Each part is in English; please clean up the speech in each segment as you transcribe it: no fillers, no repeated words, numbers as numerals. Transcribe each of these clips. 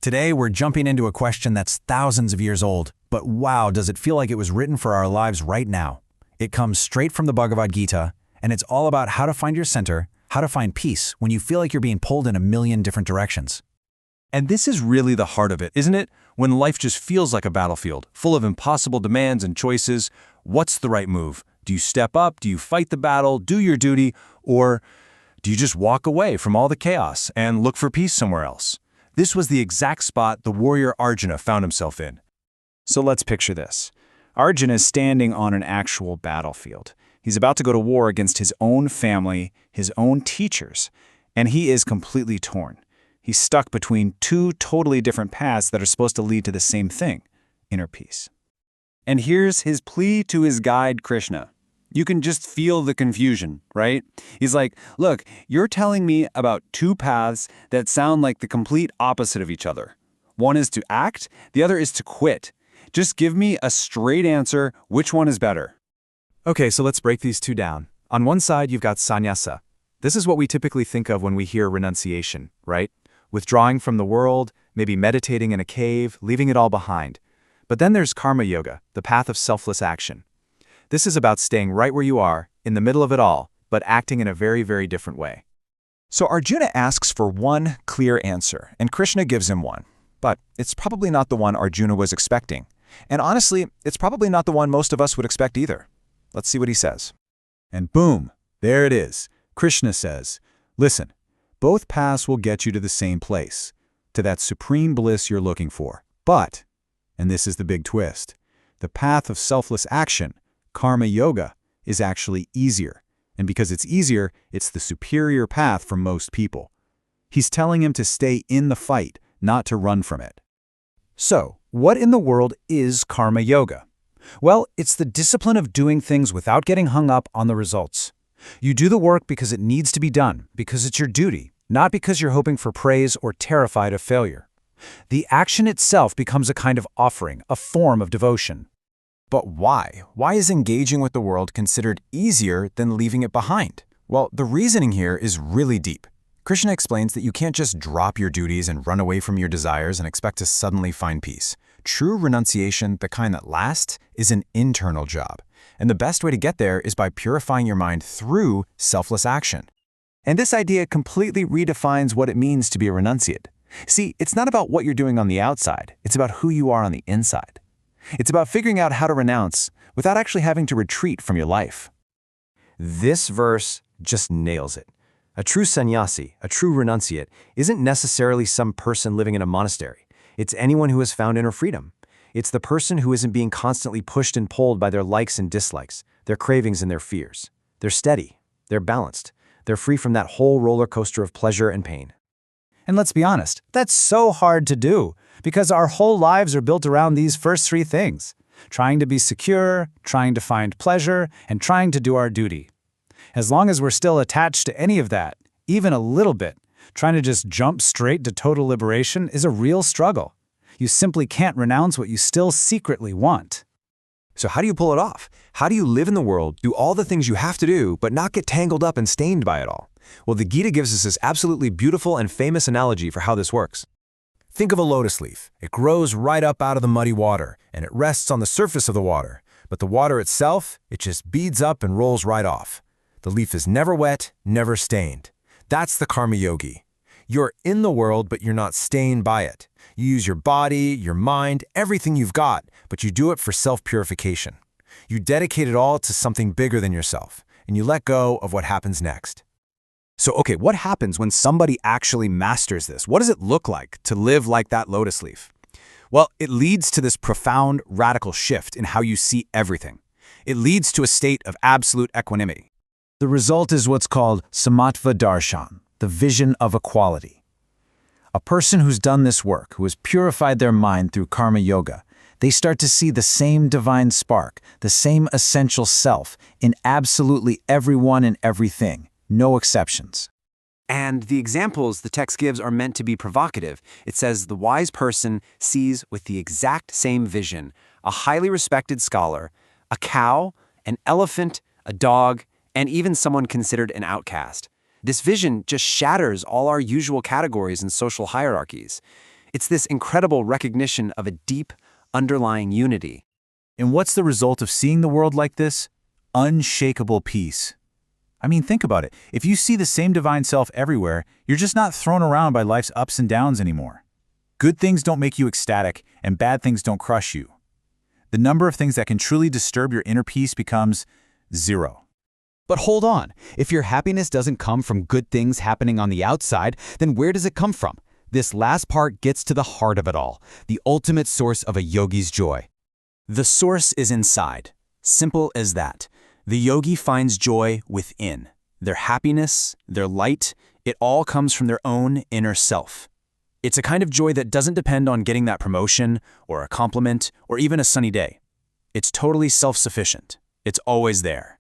Today, we're jumping into a question that's thousands of years old, but wow, does it feel like it was written for our lives right now. It comes straight from the Bhagavad Gita, and it's all about how to find your center, how to find peace when you feel like you're being pulled in a million different directions. And this is really the heart of it, isn't it? When life just feels like a battlefield, full of impossible demands and choices, what's the right move? Do you step up? Do you fight the battle, do your duty, or do you just walk away from all the chaos and look for peace somewhere else? This was the exact spot the warrior Arjuna found himself in. So let's picture this. Arjuna is standing on an actual battlefield. He's about to go to war against his own family, his own teachers, and he is completely torn. He's stuck between two totally different paths that are supposed to lead to the same thing, inner peace. And here's his plea to his guide, Krishna. You can just feel the confusion, right? He's like, look, you're telling me about two paths that sound like the complete opposite of each other. One is to act, the other is to quit. Just give me a straight answer, which one is better? Okay, so let's break these two down. On one side, you've got sannyasa. This is what we typically think of when we hear renunciation, right? Withdrawing from the world, maybe meditating in a cave, leaving it all behind. But then there's karma yoga, the path of selfless action. This is about staying right where you are, in the middle of it all, but acting in a very, very different way. So Arjuna asks for one clear answer, and Krishna gives him one. But it's probably not the one Arjuna was expecting. And honestly, it's probably not the one most of us would expect either. Let's see what he says. And boom, there it is. Krishna says, listen, both paths will get you to the same place, to that supreme bliss you're looking for. But, and this is the big twist, the path of selfless action, karma yoga, is actually easier. And because it's easier, it's the superior path for most people. He's telling him to stay in the fight, not to run from it. So, what in the world is karma yoga? Well, it's the discipline of doing things without getting hung up on the results. You do the work because it needs to be done, because it's your duty, not because you're hoping for praise or terrified of failure. The action itself becomes a kind of offering, a form of devotion. But why? Why is engaging with the world considered easier than leaving it behind? Well, the reasoning here is really deep. Krishna explains that you can't just drop your duties and run away from your desires and expect to suddenly find peace. True renunciation, the kind that lasts, is an internal job. And the best way to get there is by purifying your mind through selfless action. And this idea completely redefines what it means to be a renunciate. See, it's not about what you're doing on the outside, it's about who you are on the inside. It's about figuring out how to renounce without actually having to retreat from your life. This verse just nails it. A true sannyasi, a true renunciate, isn't necessarily some person living in a monastery. It's anyone who has found inner freedom. It's the person who isn't being constantly pushed and pulled by their likes and dislikes, their cravings and their fears. They're steady, they're balanced, they're free from that whole roller coaster of pleasure and pain. And let's be honest, that's so hard to do because our whole lives are built around these first three things: trying to be secure, trying to find pleasure, and trying to do our duty. As long as we're still attached to any of that, even a little bit, trying to just jump straight to total liberation is a real struggle. You simply can't renounce what you still secretly want. So how do you pull it off? How do you live in the world, do all the things you have to do, but not get tangled up and stained by it all? Well, the Gita gives us this absolutely beautiful and famous analogy for how this works. Think of a lotus leaf. It grows right up out of the muddy water, and it rests on the surface of the water. But the water itself, it just beads up and rolls right off. The leaf is never wet, never stained. That's the karma yogi. You're in the world, but you're not stained by it. You use your body, your mind, everything you've got, but you do it for self-purification. You dedicate it all to something bigger than yourself, and you let go of what happens next. So, okay, what happens when somebody actually masters this? What does it look like to live like that lotus leaf? Well, it leads to this profound, radical shift in how you see everything. It leads to a state of absolute equanimity. The result is what's called samatva darshan, the vision of equality. A person who's done this work, who has purified their mind through karma yoga, they start to see the same divine spark, the same essential self in absolutely everyone and everything, no exceptions. And the examples the text gives are meant to be provocative. It says the wise person sees with the exact same vision a highly respected scholar, a cow, an elephant, a dog, and even someone considered an outcast. This vision just shatters all our usual categories and social hierarchies. It's this incredible recognition of a deep, underlying unity. And what's the result of seeing the world like this? Unshakable peace. I mean, think about it. If you see the same divine self everywhere, you're just not thrown around by life's ups and downs anymore. Good things don't make you ecstatic, and bad things don't crush you. The number of things that can truly disturb your inner peace becomes 0. But hold on, if your happiness doesn't come from good things happening on the outside, then where does it come from? This last part gets to the heart of it all, the ultimate source of a yogi's joy. The source is inside. Simple as that. The yogi finds joy within. Their happiness, their light, it all comes from their own inner self. It's a kind of joy that doesn't depend on getting that promotion, or a compliment, or even a sunny day. It's totally self-sufficient. It's always there.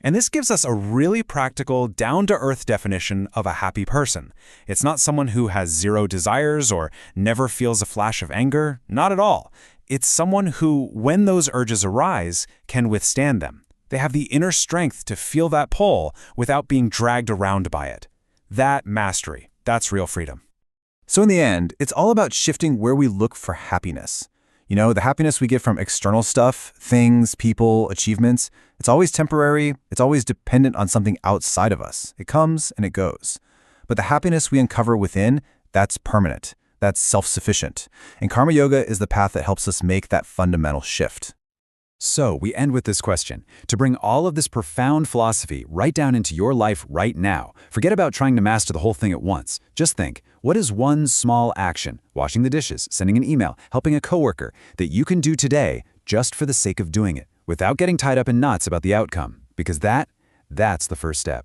And this gives us a really practical, down-to-earth definition of a happy person. It's not someone who has 0 desires or never feels a flash of anger. Not at all. It's someone who, when those urges arise, can withstand them. They have the inner strength to feel that pull without being dragged around by it. That mastery, that's real freedom. So in the end, it's all about shifting where we look for happiness. You know, the happiness we get from external stuff, things, people, achievements, it's always temporary, it's always dependent on something outside of us. It comes and it goes. But the happiness we uncover within, that's permanent, that's self-sufficient. And Karma Yoga is the path that helps us make that fundamental shift. So, we end with this question. To bring all of this profound philosophy right down into your life right now, forget about trying to master the whole thing at once. Just think, what is one small action, washing the dishes, sending an email, helping a coworker, that you can do today just for the sake of doing it, without getting tied up in knots about the outcome? Because that's the first step.